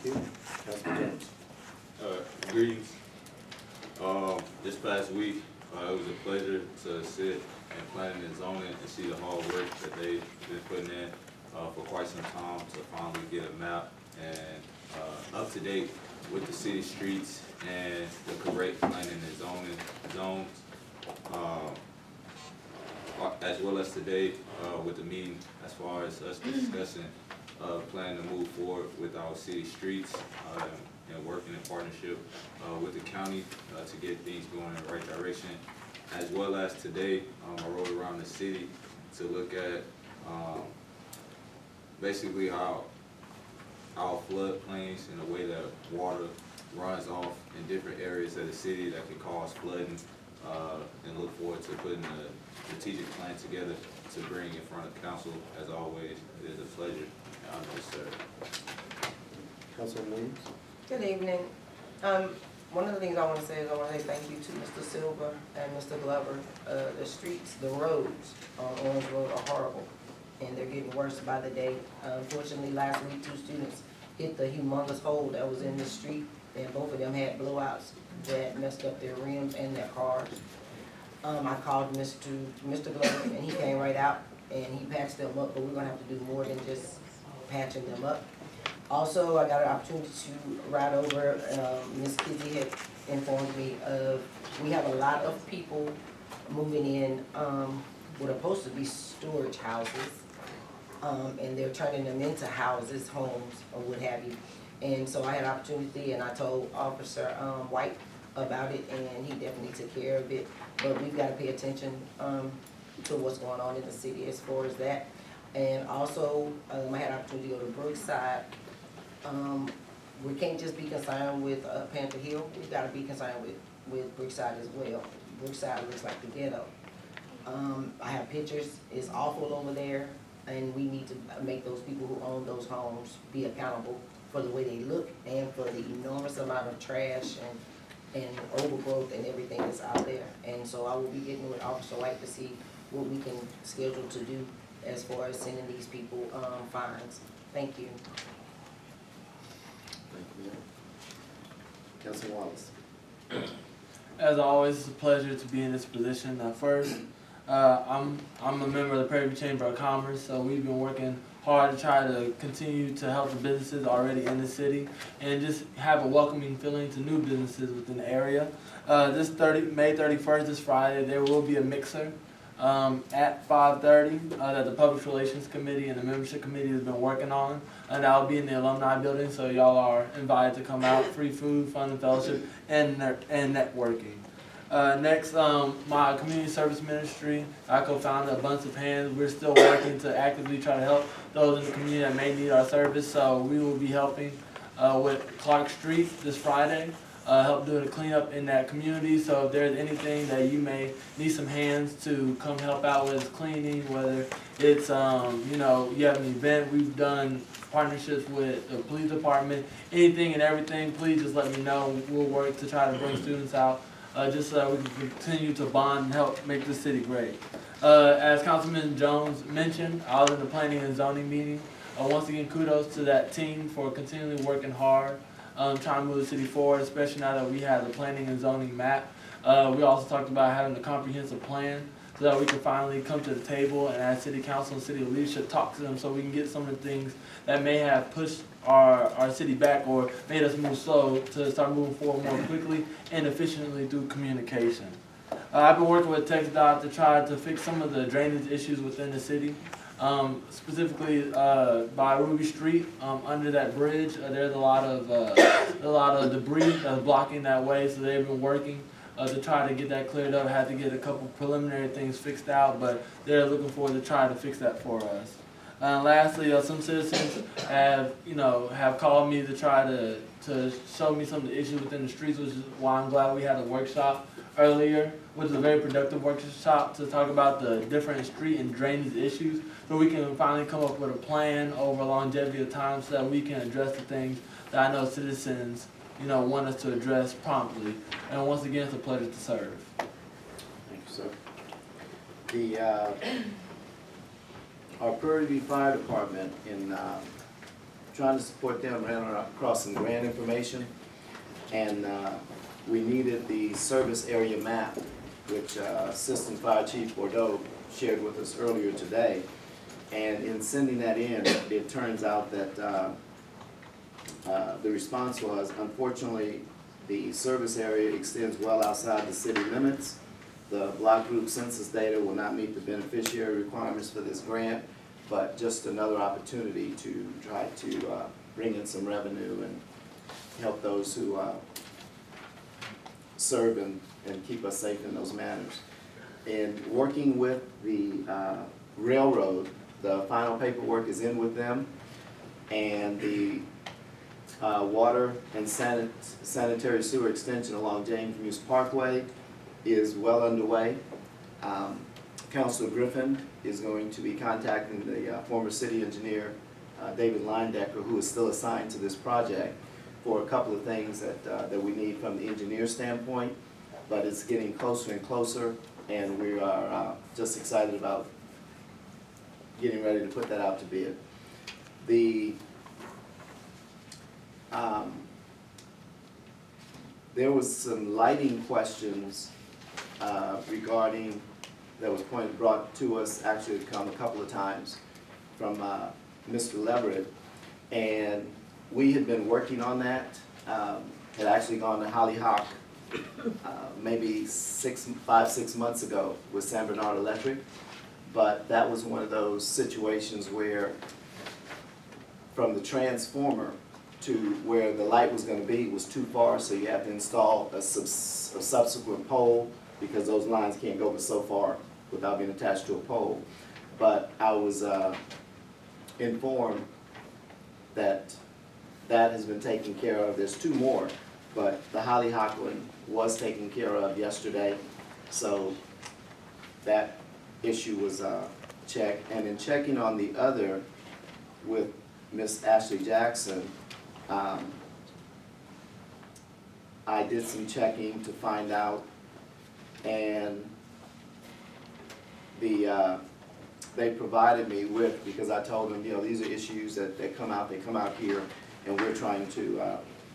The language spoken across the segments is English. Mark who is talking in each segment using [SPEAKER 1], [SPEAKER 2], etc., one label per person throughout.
[SPEAKER 1] you. Councilman Jones.
[SPEAKER 2] Greetings. This past week, it was a pleasure to sit and planning and zoning and see the hard work that they've been putting in for quite some time to finally get a map and up to date with the city streets and the correct planning and zoning zones. As well as today with the meeting as far as us discussing planning to move forward with our city streets and working in partnership with the county to get things going in the right direction. As well as today, I rode around the city to look at basically how our floodplains and the way that water runs off in different areas of the city that can cause flooding, and look forward to putting a strategic plan together to bring in front of council. As always, it is a pleasure and honor to serve.
[SPEAKER 1] Councilman Williams.
[SPEAKER 3] Good evening. One of the things I want to say is I want to say thank you to Mr. Silver and Mr. Glover. The streets, the roads on Orange Road are horrible, and they're getting worse by the day. Unfortunately, last week 2 students hit the humongous hole that was in the street, and both of them had blowouts that messed up their rims and their cars. I called Mr. Glover, and he came right out and he patched them up, but we're gonna have to do more than just patching them up. Also, I got an opportunity to ride over, Miss Kizzy had informed me of, we have a lot of people moving in, what are supposed to be storage houses, and they're turning them into houses, homes, or what have you. And so I had an opportunity, and I told Officer White about it, and he definitely took care of it. But we've got to pay attention to what's going on in the city as far as that. And also, I had an opportunity to go to Brookside. We can't just be concerned with Panther Hill. We've got to be concerned with Brookside as well. Brookside looks like the ghetto. I have pictures. It's awful over there, and we need to make those people who own those homes be accountable for the way they look and for the enormous amount of trash and overgrowth and everything that's out there. And so I will be getting with Officer White to see what we can schedule to do as far as sending these people fines. Thank you.
[SPEAKER 1] Thank you. Councilman Wallace.
[SPEAKER 4] As always, it's a pleasure to be in this position. First, I'm a member of the Prairie Chamber of Commerce, so we've been working hard to try to continue to help the businesses already in the city and just have a welcoming feeling to new businesses within the area. This May 31st, this Friday, there will be a mixer at 5:30 that the Public Relations Committee and the Membership Committee has been working on. And I'll be in the Alumni Building, so y'all are invited to come out. Free food, fun and fellowship, and networking. Next, my community service ministry, I co-founded A Bunch of Hands. We're still working to actively try to help those in the community that may need our service. So we will be helping with Clark Street this Friday, help doing a cleanup in that community. So if there's anything that you may need some hands to come help out with cleaning, whether it's you have an event, we've done partnerships with the police department, anything and everything, please just let me know. We'll work to try to bring students out. Just so that we can continue to bond and help make the city great. As Councilman Jones mentioned, I was in the planning and zoning meeting. Once again, kudos to that team for continually working hard, trying to move the city forward, especially now that we have the planning and zoning map. We also talked about having a comprehensive plan so that we can finally come to the table and as city council and city leadership talk to them so we can get some of the things that may have pushed our city back or made us move slow to start moving forward more quickly and efficiently through communication. I've been working with TxDOT to try to fix some of the drainage issues within the city, specifically by Ruby Street under that bridge. There's a lot of debris that's blocking that way, so they've been working to try to get that cleared up. I had to get a couple preliminary things fixed out, but they're looking forward to try to fix that for us. Lastly, some citizens have called me to try to show me some of the issues within the streets, which is why I'm glad we had a workshop earlier, which is a very productive workshop to talk about the different street and drainage issues, so we can finally come up with a plan over a longevity of time so that we can address the things that I know citizens want us to address promptly. And once again, it's a pleasure to serve.
[SPEAKER 1] Thank you, sir. Our Prairie Fire Department in trying to support them, ran across some grant information, and we needed the service area map, which Assistant Fire Chief Bordeaux shared with us earlier today. And in sending that in, it turns out that the response was, unfortunately, the service area extends well outside the city limits. The block group census data will not meet the beneficiary requirements for this grant, but just another opportunity to try to bring in some revenue and help those who serve and keep us safe in those manners. And working with the railroad, the final paperwork is in with them, and the water and sanitary sewer extension along James Muse Parkway is well underway. Councilor Griffin is going to be contacting the former city engineer, David Leindecker, who is still assigned to this project, for a couple of things that we need from the engineer standpoint, but it's getting closer and closer, and we are just excited about getting ready to put that out to bid. There was some lighting questions regarding, that was brought to us, actually come a couple of times from Mr. Leverett, and we had been working on that. Had actually gone to Hollyhock maybe 5-6 months ago with San Bernard Electric, but that was one of those situations where from the transformer to where the light was going to be was too far, so you have to install a subsequent pole, because those lines can't go but so far without being attached to a pole. But I was informed that that has been taken care of. There's 2 more, but the Hollyhock one was taken care of yesterday, so that issue was checked. And in checking on the other with Miss Ashley Jackson, I did some checking to find out, and they provided me with, because I told them, you know, these are issues that come out here, and we're trying to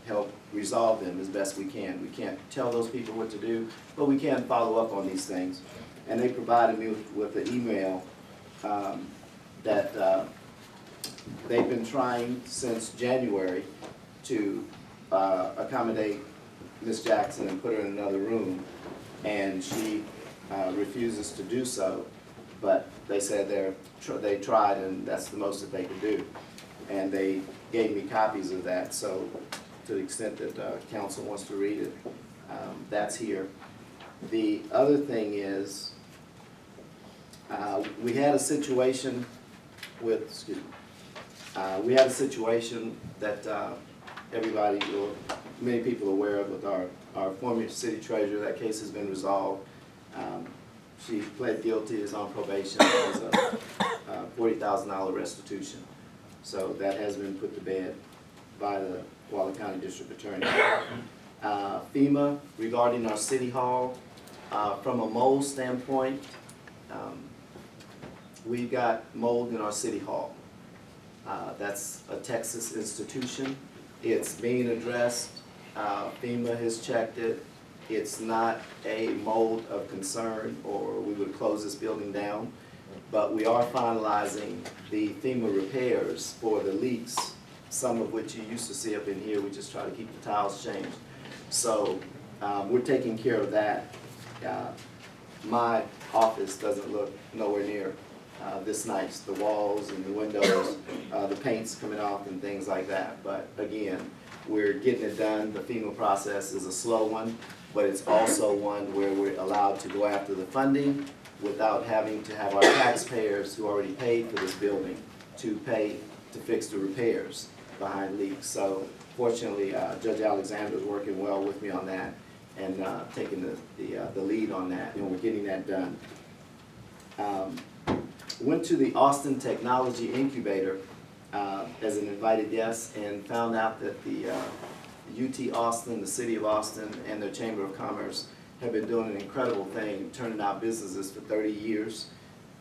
[SPEAKER 1] help resolve them as best we can. We can't tell those people what to do, but we can follow up on these things. And they provided me with an email that they've been trying since January to accommodate Ms. Jackson and put her in another room, and she refuses to do so. But they said they tried, and that's the most that they could do. And they gave me copies of that, so to the extent that council wants to read it, that's here. The other thing is, we had a situation with, we had a situation that everybody, or many people are aware of, with our former city treasurer. That case has been resolved. She pled guilty, is on probation, has a $40,000 restitution. So that has been put to bed by the Waller County District Attorney. FEMA, regarding our city hall, from a mold standpoint, we've got mold in our city hall. That's a Texas institution. It's being addressed. FEMA has checked it. It's not a mold of concern, or we would close this building down. But we are finalizing the FEMA repairs for the leaks, some of which you used to see up in here. We just try to keep the tiles changed. So we're taking care of that. My office doesn't look nowhere near this nice. The walls and the windows, the paint's coming off and things like that. But again, we're getting it done. The FEMA process is a slow one, but it's also one where we're allowed to go after the funding without having to have our taxpayers, who already paid for this building, to pay to fix the repairs behind leaks. So fortunately, Judge Alexander is working well with me on that, and taking the lead on that, and we're getting that done. Went to the Austin Technology Incubator as an invited guest, and found out that the UT Austin, the City of Austin, and their Chamber of Commerce have been doing an incredible thing, turning out businesses for 30 years,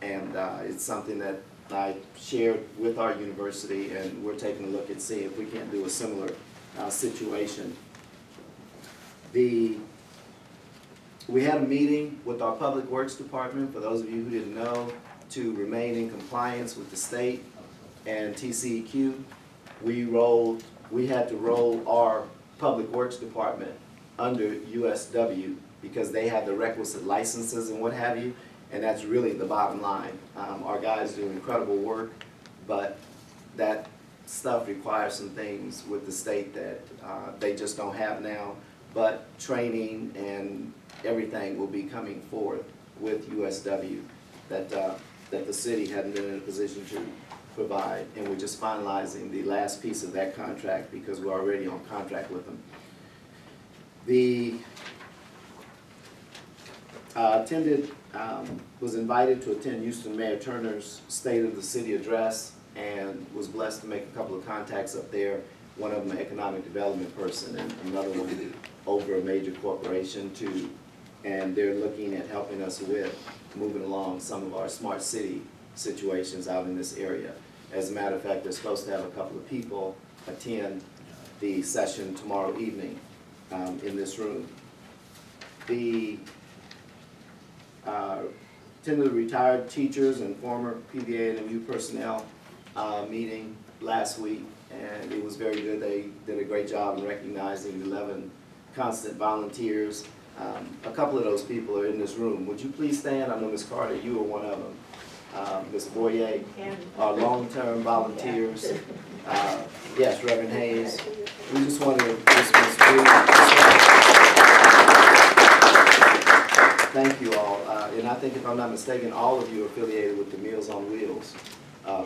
[SPEAKER 1] and it's something that I shared with our university, and we're taking a look and see if we can't do a similar situation. We had a meeting with our Public Works Department, for those of you who didn't know, to remain in compliance with the state and TCEQ. We had to roll our Public Works Department under USW because they have the requisite licenses and what have you, and that's really the bottom line. Our guys do incredible work, but that stuff requires some things with the state that they just don't have now, but training and everything will be coming forth with USW that the city hadn't been in a position to provide, and we're just finalizing the last piece of that contract because we're already on contract with them. Was invited to attend Houston Mayor Turner's State of the City address and was blessed to make a couple of contacts up there. One of them an economic development person and another one over a major corporation too. And they're looking at helping us with moving along some of our smart city situations out in this area. As a matter of fact, they're supposed to have a couple of people attend the session tomorrow evening in this room. Attended the retired teachers and former PVA and MU personnel meeting last week, and it was very good. They did a great job in recognizing 11 constant volunteers. A couple of those people are in this room. Would you please stand? I know Ms. Carter, you were one of them. Ms. Boyer, our long-term volunteers. Yes, Reverend Hayes. We just want to thank you all. And I think if I'm not mistaken, all of you are affiliated with the Meals on Wheels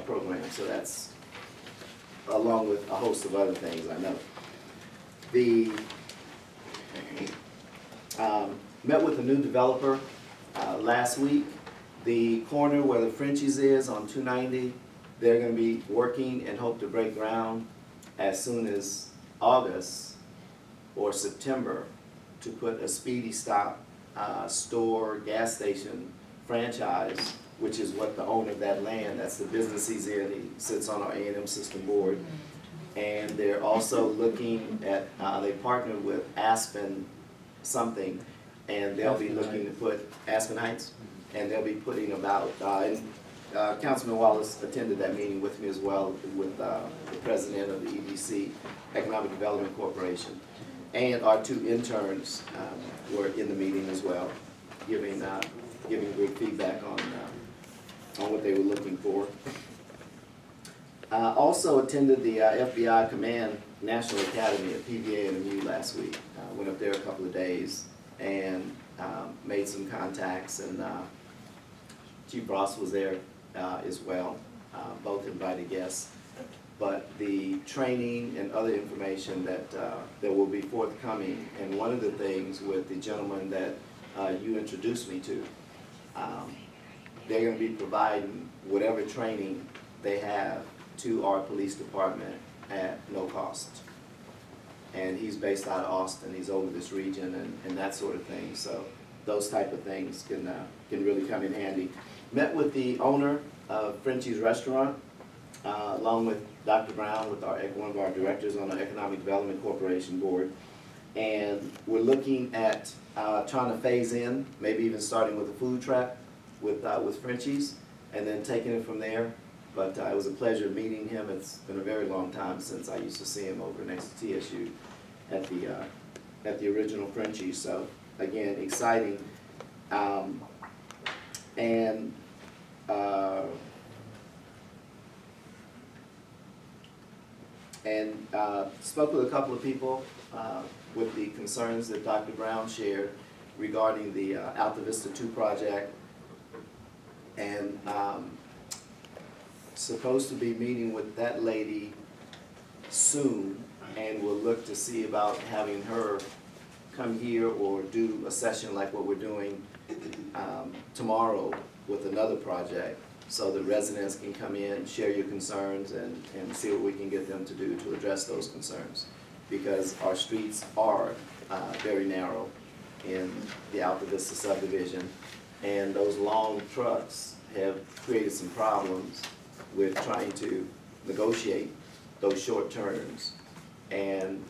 [SPEAKER 1] program. So that's along with a host of other things I know. Met with a new developer last week. The corner where the Frenchies is on 290, they're going to be working and hope to break ground as soon as August or September to put a Speedy Stop store, gas station franchise, which is what the owner of that land, that's the business he's in, he sits on our A&M system board. And they're also looking at, they partnered with Aspen something, and they'll be looking to put, Aspen Heights, and they'll be putting about, Councilman Wallace attended that meeting with me as well, with the president of the EDC, Economic Development Corporation. And our two interns were in the meeting as well, giving good feedback on what they were looking for. Also attended the FBI Command National Academy at PVA and MU last week. Went up there a couple of days and made some contacts, and Chief Ross was there as well, both invited guests. But the training and other information that will be forthcoming, and one of the things with the gentleman that you introduced me to, they're going to be providing whatever training they have to our police department at no cost. And he's based out of Austin, he's over this region and that sort of thing, so those type of things can really come in handy. Met with the owner of Frenchie's Restaurant, along with Dr. Brown, with one of our directors on the Economic Development Corporation board. And we're looking at trying to phase in, maybe even starting with a food truck with Frenchie's, and then taking it from there. But it was a pleasure meeting him. It's been a very long time since I used to see him over next to TSU at the original Frenchie's. So again, exciting. Spoke with a couple of people with the concerns that Dr. Brown shared regarding the Alta Vista 2 project, and supposed to be meeting with that lady soon, and we'll look to see about having her come here or do a session like what we're doing tomorrow with another project, so the residents can come in, share your concerns, and see what we can get them to do to address those concerns. Because our streets are very narrow in the Alta Vista subdivision, and those long trucks have created some problems with trying to negotiate those short terms. And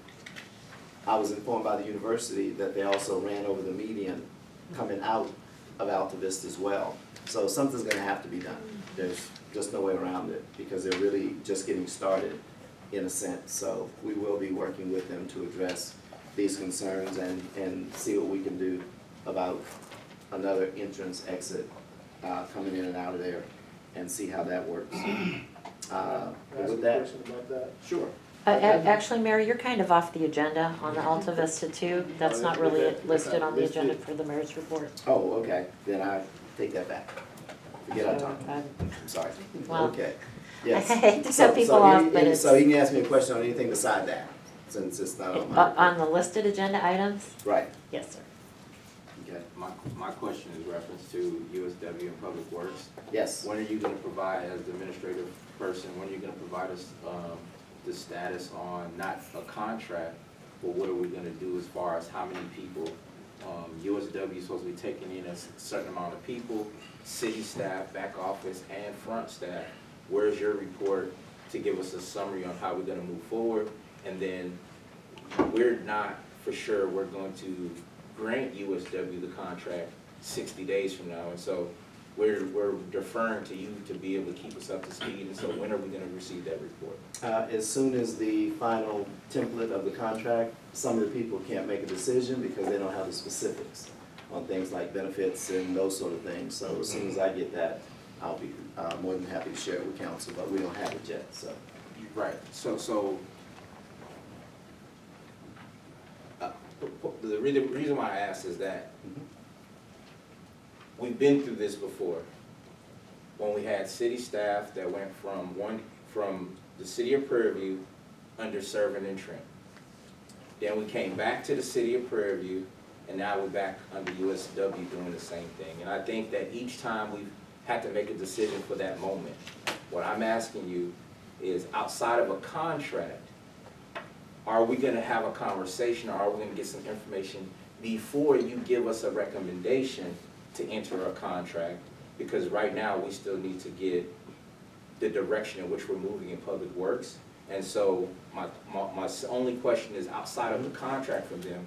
[SPEAKER 1] I was informed by the university that they also ran over the median coming out of Alta Vista as well. So something's gonna have to be done. There's just no way around it, because they're really just getting started in a sense. So we will be working with them to address these concerns and see what we can do about another entrance exit coming in and out of there, and see how that works. With that,
[SPEAKER 5] Question about that?
[SPEAKER 1] sure.
[SPEAKER 6] Actually, Mary, you're kind of off the agenda on the Alta Vista too. That's not really listed on the agenda for the mayor's report.
[SPEAKER 1] Oh, okay, then I take that back. Forget I
[SPEAKER 6] So,
[SPEAKER 1] talked. I'm sorry.
[SPEAKER 6] Well,
[SPEAKER 1] Okay,
[SPEAKER 6] I
[SPEAKER 1] yes.
[SPEAKER 6] hate to
[SPEAKER 1] So-
[SPEAKER 6] cut people
[SPEAKER 1] so
[SPEAKER 6] off,
[SPEAKER 1] any-
[SPEAKER 6] but
[SPEAKER 1] any-
[SPEAKER 6] it's
[SPEAKER 1] So he can ask me a question on anything beside that, since it's not on my.
[SPEAKER 6] on the listed agenda items?
[SPEAKER 1] Right,
[SPEAKER 6] Yes, sir.
[SPEAKER 1] okay,
[SPEAKER 7] My question is reference to USW and Public Works.
[SPEAKER 1] yes.
[SPEAKER 7] When are you gonna provide, as the administrative person, when are you gonna provide us, the status on not a contract, but what are we gonna do as far as how many people? USW is supposed to be taking in a certain amount of people, city staff, back office, and front staff. Where's your report to give us a summary on how we're gonna move forward? And then, we're not for sure we're going to grant USW the contract 60 days from now, and so we're deferring to you to be able to keep us up to speed, and so when are we gonna receive that report?
[SPEAKER 1] As soon as the final template of the contract, some of the people can't make a decision because they don't have the specifics on things like benefits and those sort of things. So as soon as I get that, I'll be more than happy to share it with council, but we don't have it yet, so.
[SPEAKER 7] Right, so, the reason why I asked is that we've been through this before. When we had city staff that went from the city of Prairie View under Servin and Trent. Then we came back to the city of Prairie View, and now we're back under USW doing the same thing. And I think that each time we've had to make a decision for that moment. What I'm asking you is, outside of a contract, are we gonna have a conversation, or are we gonna get some information before you give us a recommendation to enter a contract? Because right now, we still need to get the direction in which we're moving in Public Works. And so my only question is, outside of the contract from them,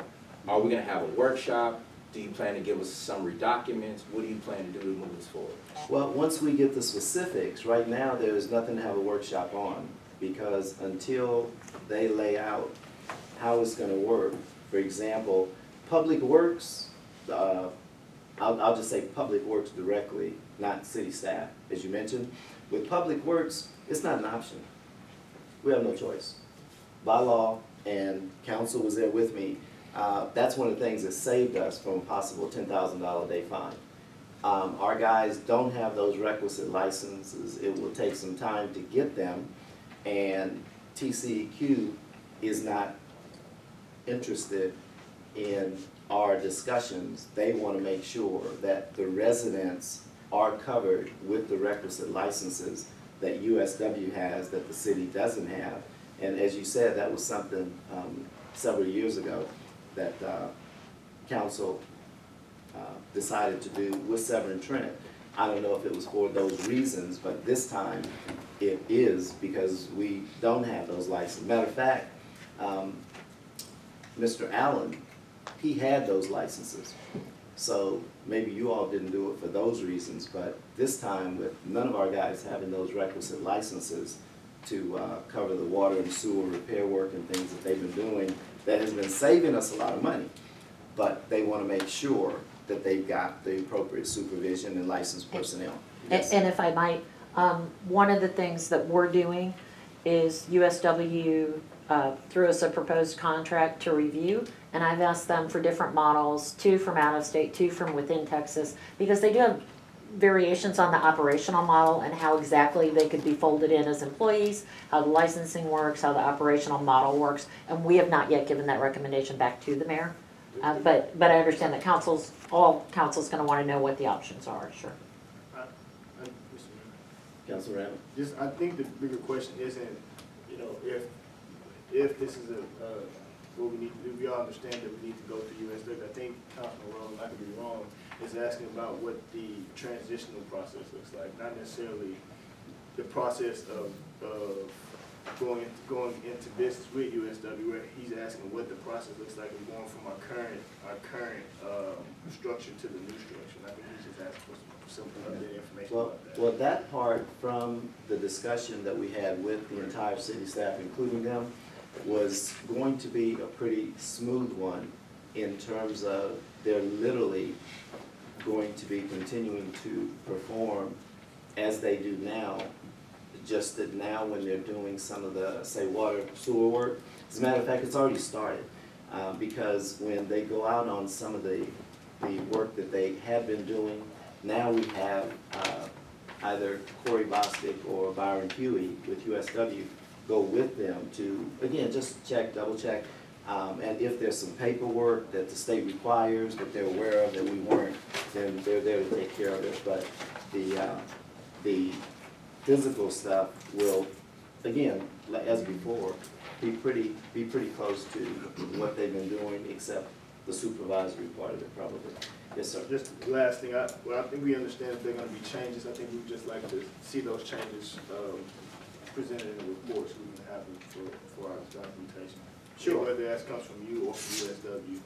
[SPEAKER 7] are we gonna have a workshop? Do you plan to give us summary documents? What do you plan to do to move us forward?
[SPEAKER 1] Well, once we get the specifics, right now, there is nothing to have a workshop on, because until they lay out how it's gonna work, for example, Public Works, I'll just say Public Works directly, not city staff, as you mentioned. With Public Works, it's not an option. We have no choice. By law, and council was there with me, that's one of the things that saved us from a possible $10,000 a day fine. Our guys don't have those requisite licenses. It will take some time to get them, and TCEQ is not interested in our discussions. They want to make sure that the residents are covered with the requisite licenses that USW has that the city doesn't have. And as you said, that was something several years ago that council decided to do with Severn Trent. I don't know if it was for those reasons, but this time it is, because we don't have those licenses. Matter of fact, Mr. Allen, he had those licenses. So maybe you all didn't do it for those reasons, but this time, with none of our guys having those requisite licenses to cover the water and sewer repair work and things that they've been doing, that has been saving us a lot of money. But they want to make sure that they've got the appropriate supervision and licensed personnel. Yes.
[SPEAKER 6] And if I might, one of the things that we're doing is USW threw us a proposed contract to review, and I've asked them for different models, 2 from out of state, 2 from within Texas, because they do have variations on the operational model and how exactly they could be folded in as employees, how the licensing works, how the operational model works, and we have not yet given that recommendation back to the mayor. But I understand that all council's gonna wanna know what the options are, sure.
[SPEAKER 5] Mr. Mayor,
[SPEAKER 1] Councilor Randall?
[SPEAKER 5] just, I think the bigger question isn't, you know, if this is what we need to do, we all understand that we need to go through USW. I think Councilman Rowland, I could be wrong, is asking about what the transitional process looks like, not necessarily the process of going into business with USW, where he's asking what the process looks like of going from our current structure to the new structure. And I think he's just asking for some updated information
[SPEAKER 1] Well,
[SPEAKER 5] about that.
[SPEAKER 1] well, that part from the discussion that we had with the entire city staff, including them, was going to be a pretty smooth one in terms of they're literally going to be continuing to perform as they do now, just that now when they're doing some of the, say, water sewer work. As a matter of fact, it's already started, because when they go out on some of the work that they have been doing, now we have either Corey Bostic or Byron Huey with USW go with them to, again, just check, double check. And if there's some paperwork that the state requires that they're aware of that we weren't, then they're there to take care of it. But the physical stuff will, again, as before, be pretty close to what they've been doing, except the supervisory part of it probably. Yes, sir.
[SPEAKER 5] Just the last thing, I think we understand if there are gonna be changes. I think we'd just like to see those changes presented in the report so we can have them for our documentation.
[SPEAKER 1] Sure.
[SPEAKER 5] Whether that comes from you or from USW.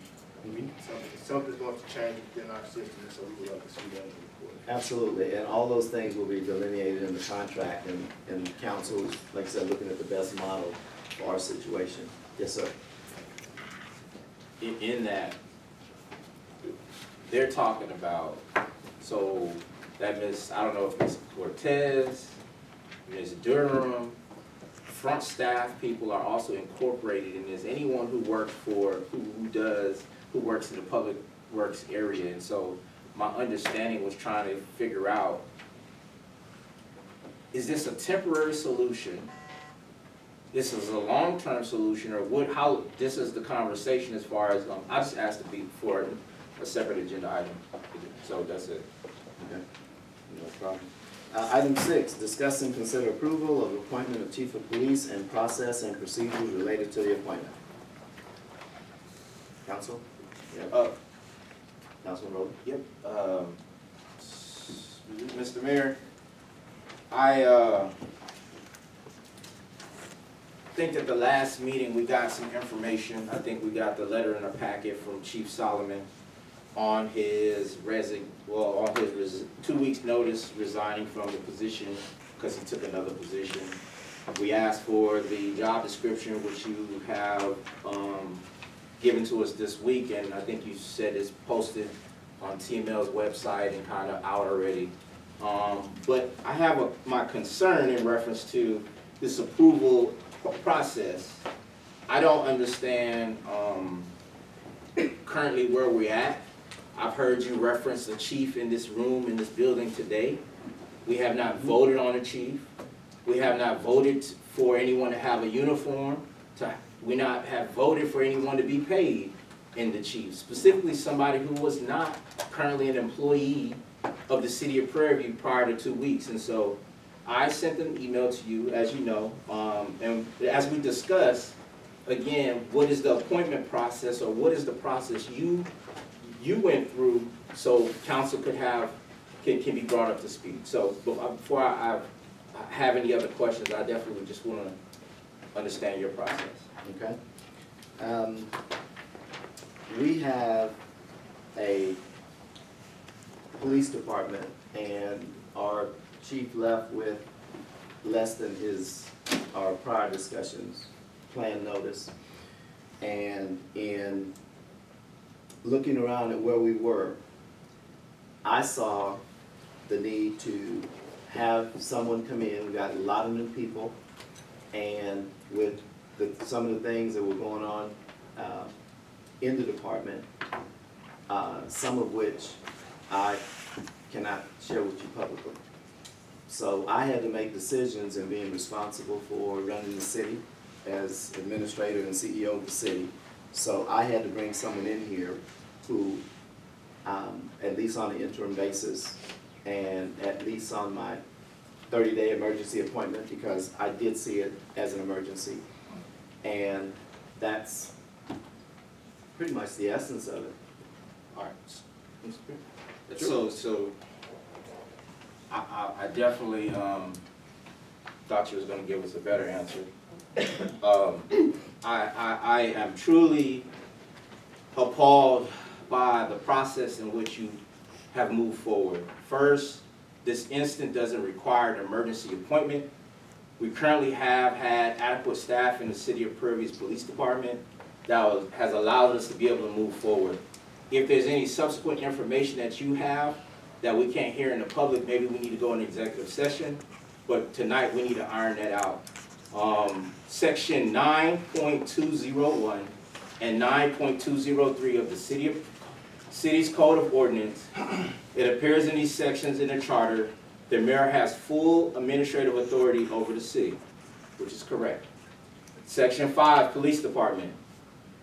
[SPEAKER 5] Something's going to change within our system, so we would like to see that in the report.
[SPEAKER 1] Absolutely, and all those things will be delineated in the contract, and council, like I said, looking at the best model for our situation. Yes, sir.
[SPEAKER 7] In that, they're talking about, so that Ms., I don't know if Ms. Cortez, Ms. Durham, front staff people are also incorporated in this. Anyone who works who works in the public works area. And so my understanding was trying to figure out, is this a temporary solution? This is a long-term solution, or how, this is the conversation as far as, I just asked to be for a separate agenda item. So that's it.
[SPEAKER 1] Okay, no problem. Item 6, discuss and consider approval of appointment of chief of police and process and procedures related to the appointment. Council? Yeah. Councilman Rowland?
[SPEAKER 7] Yep, Mr. Mayor, I think that the last meeting, we got some information. I think we got the letter in a packet from Chief Solomon on his 2 weeks notice resigning from the position because he took another position. We asked for the job description, which you have given to us this week, and I think you said it's posted on TML's website and kind of out already. But I have my concern in reference to this approval process. I don't understand currently where we're at. I've heard you reference the chief in this room, in this building today. We have not voted on a chief. We have not voted for anyone to have a uniform. We not have voted for anyone to be paid in the chief, specifically somebody who was not currently an employee of the city of Prairie View prior to 2 weeks. And so I sent an email to you, as you know, and as we discussed, again, what is the appointment process, or what is the process you went through so council can be brought up to speed. So before I have any other questions, I definitely just want to understand your process.
[SPEAKER 1] Okay. We have a police department, and our chief left with less than our prior discussions, plan notice. And in looking around at where we were, I saw the need to have someone come in. We got a lot of new people, and with some of the things that were going on in the department, some of which I cannot share with you publicly. So I had to make decisions in being responsible for running the city as administrator and CEO of the city. So I had to bring someone in here who, at least on an interim basis, and at least on my 30-day emergency appointment, because I did see it as an emergency. And that's pretty much the essence of it.
[SPEAKER 7] All right. So I definitely thought you was gonna give us a better answer. I am truly appalled by the process in which you have moved forward. First, this instant doesn't require an emergency appointment. We currently have had adequate staff in the City of Prairie's Police Department that has allowed us to be able to move forward. If there's any subsequent information that you have that we can't hear in the public, maybe we need to go into executive session, but tonight we need to iron that out. Section 9.201 and 9.203 of the City's Code of Ordinance, it appears in these sections in the charter, the mayor has full administrative authority over the city, which is correct. Section 5, Police Department.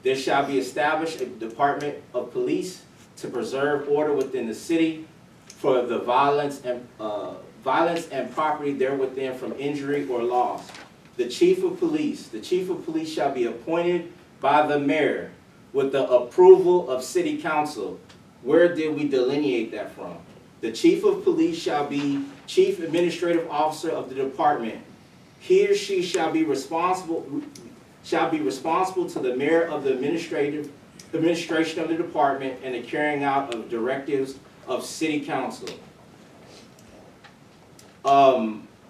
[SPEAKER 7] There shall be established a Department of Police to preserve order within the city for the violence and property therewithin from injury or loss. The Chief of Police shall be appointed by the mayor with the approval of City Council. Where did we delineate that from? The Chief of Police shall be Chief Administrative Officer of the department. He or she shall be responsible to the mayor of the administration of the department and the carrying out of directives of City Council.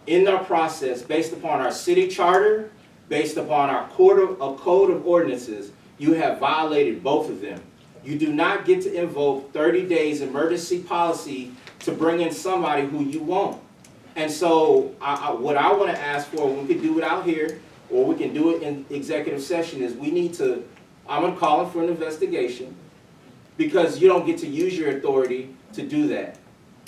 [SPEAKER 7] In our process, based upon our city charter, based upon our code of ordinances, you have violated both of them. You do not get to invoke 30 days emergency policy to bring in somebody who you won't. And so what I want to ask for, we can do it out here, or we can do it in executive session, is I'm going to call for an investigation, because you don't get to use your authority to do that.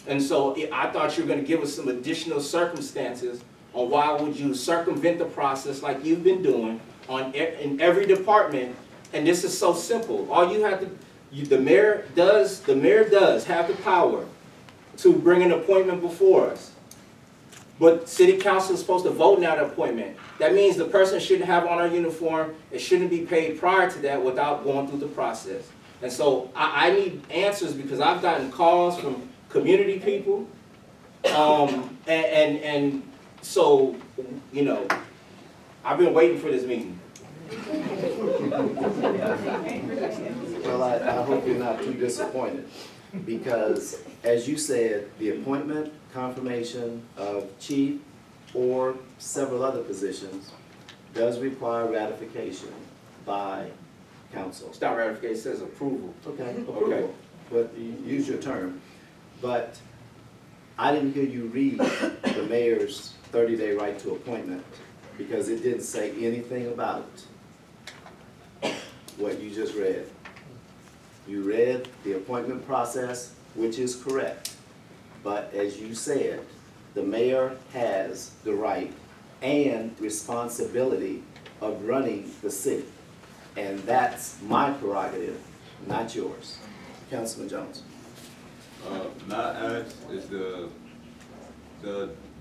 [SPEAKER 7] And so I thought you were going to give us some additional circumstances on why would you circumvent the process like you've been doing in every department. And this is so simple. All you have to, the mayor does have the power to bring an appointment before us. But City Council is supposed to vote on that appointment. That means the person shouldn't have on our uniform. It shouldn't be paid prior to that without going through the process. And so I need answers, because I've gotten calls from community people. And so, you know, I've been waiting for this meeting.
[SPEAKER 1] Well, I hope you're not too disappointed, because as you said, the appointment, confirmation of chief or several other positions does require ratification by council.
[SPEAKER 7] It's not ratification, it says approval.
[SPEAKER 1] Okay, approval, but you use your term. But I didn't hear you read the mayor's 30-day right to appointment, because it didn't say anything about what you just read. You read the appointment process, which is correct. But as you said, the mayor has the right and responsibility of running the city. And that's my prerogative, not yours. Councilman Jones.
[SPEAKER 2] Not asked, is the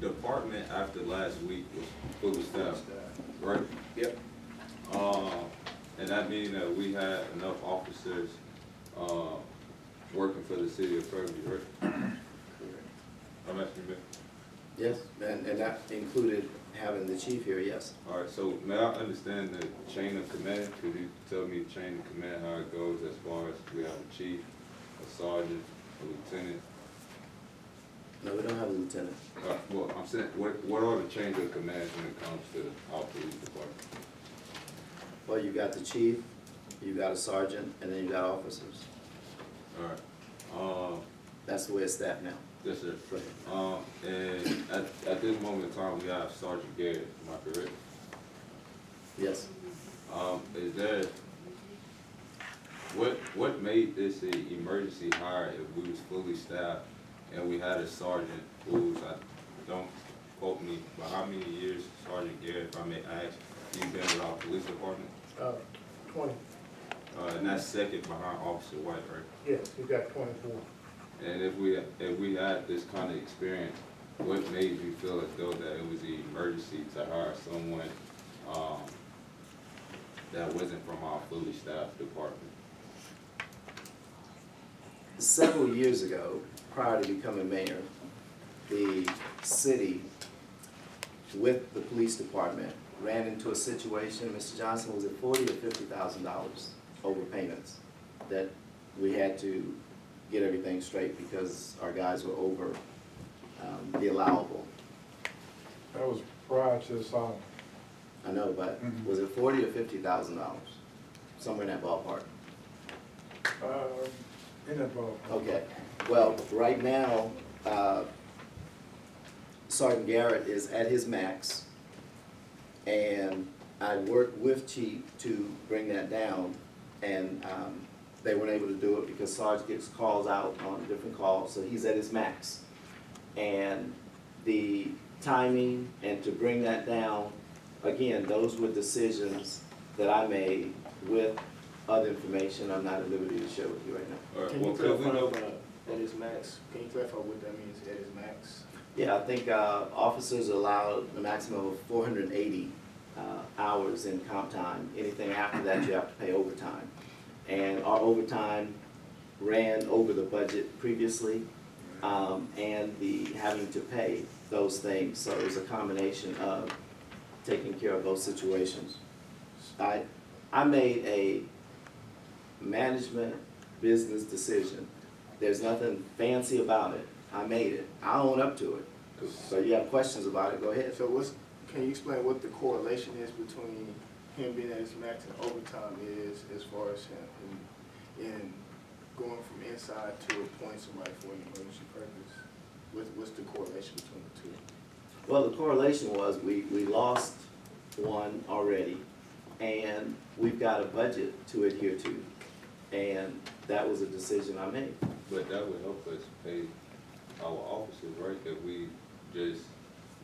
[SPEAKER 2] department after last week was fully staffed, right?
[SPEAKER 7] Yep.
[SPEAKER 2] And that means that we had enough officers, working for the city of Prairie, right? I'm asking you,
[SPEAKER 1] Yes, and that included having the chief here, yes.
[SPEAKER 2] all right, so may I understand the chain of command? Could you tell me the chain of command, how it goes as far as we have a chief, a sergeant, a lieutenant?
[SPEAKER 1] No, we don't have a lieutenant.
[SPEAKER 2] Well, I'm saying, what are the chains of command when it comes to our police department?
[SPEAKER 1] Well, you got the chief, you got a sergeant, and then you got officers.
[SPEAKER 2] All right,
[SPEAKER 1] That's the way it's staffed now.
[SPEAKER 2] yes, sir.
[SPEAKER 1] Right.
[SPEAKER 2] And at this moment in time, we have Sergeant Garrett, am I correct?
[SPEAKER 1] Yes.
[SPEAKER 2] Is there, what made this an emergency hire if we was fully staffed and we had a sergeant who's, don't quote me, but how many years, Sergeant Garrett, if I may ask, you've been with our police department?
[SPEAKER 8] 20,
[SPEAKER 2] And that's second behind Officer White, right?
[SPEAKER 8] yes, we got 24.
[SPEAKER 2] And if we had this kind of experience, what made you feel as though that it was an emergency to hire someone that wasn't from our fully staffed department?
[SPEAKER 1] Several years ago, prior to becoming mayor, the city with the police department, ran into a situation, Mr. Johnson, was it $40,000 or $50,000 overpayments that we had to get everything straight because our guys were over the allowable.
[SPEAKER 9] That was prior to the song.
[SPEAKER 1] I know, but was it $40,000 or $50,000? Somewhere in that ballpark.
[SPEAKER 9] In that ballpark.
[SPEAKER 1] Okay, well, right now, Sergeant Garrett is at his max, and I worked with Chief to bring that down, and they weren't able to do it because Sarge gets calls out on different calls, so he's at his max. And the timing and to bring that down, again, those were decisions that I made with other information I'm not at liberty to share with you right now.
[SPEAKER 2] All right,
[SPEAKER 5] Can
[SPEAKER 2] well,
[SPEAKER 5] you
[SPEAKER 2] could we
[SPEAKER 5] clarify,
[SPEAKER 2] know,
[SPEAKER 5] at his max, can you clarify what that means, at his max?
[SPEAKER 1] Yeah, I think officers are allowed a maximum of 480 hours in comp time. Anything after that, you have to pay overtime. And our overtime ran over the budget previously, and the having to pay those things. So it was a combination of taking care of those situations. I made a management business decision. There's nothing fancy about it. I made it. I own up to it. So you have questions about it, go ahead.
[SPEAKER 5] So can you explain what the correlation is between him being at his max and overtime is as far as him in going from inside to appoint somebody for an emergency purpose? What's the correlation between the two?
[SPEAKER 1] Well, the correlation was we lost one already, and we've got a budget to adhere to. And that was a decision I made.
[SPEAKER 2] but that would help us pay our officers, right? If we just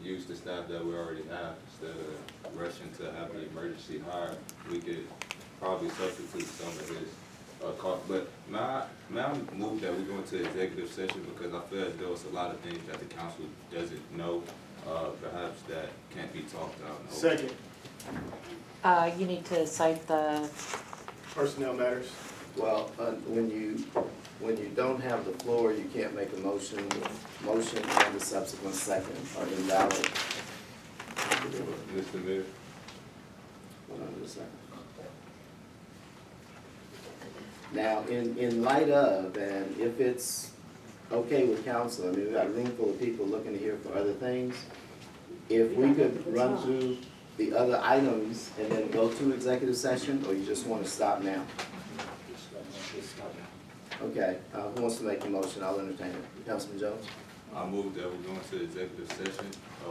[SPEAKER 2] use the staff that we already have instead of rushing to have the emergency hire, we could probably substitute some of his cost. But may I move that we go into executive session because I feel that there was a lot of things that the council doesn't know, perhaps that can't be talked out. in open.
[SPEAKER 5] Second,
[SPEAKER 6] You need to cite the,
[SPEAKER 5] personnel matters.
[SPEAKER 1] Well, when you don't have the floor, you can't make a motion. Motion and the subsequent second are invalid.
[SPEAKER 2] Mr. Mayor?
[SPEAKER 1] Hold on just a second. Now, in light of, and if it's okay with council, I mean, we've got a room full of people looking to hear for other things. If we could run through the other items and then go to executive session, or you just want to stop now? Okay, who wants to make the motion? I'll entertain it. Councilman Jones?
[SPEAKER 2] I move that we go into executive session,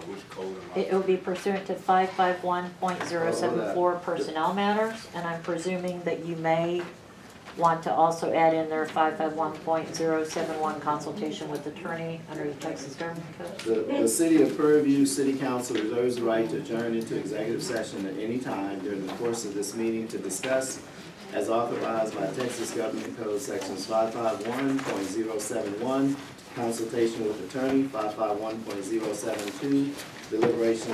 [SPEAKER 2] which code am I?
[SPEAKER 6] it will be pursuant to 551.074 personnel matters, and I'm presuming that you may want to also add in there 551.071 consultation with attorney under the Texas Government Code.
[SPEAKER 1] The City of Prairie City Council reserves the right to adjourn into executive session at any time during the course of this meeting to discuss, as authorized by Texas Government Code Sections 551.071, consultation with attorney, 551.072, deliberation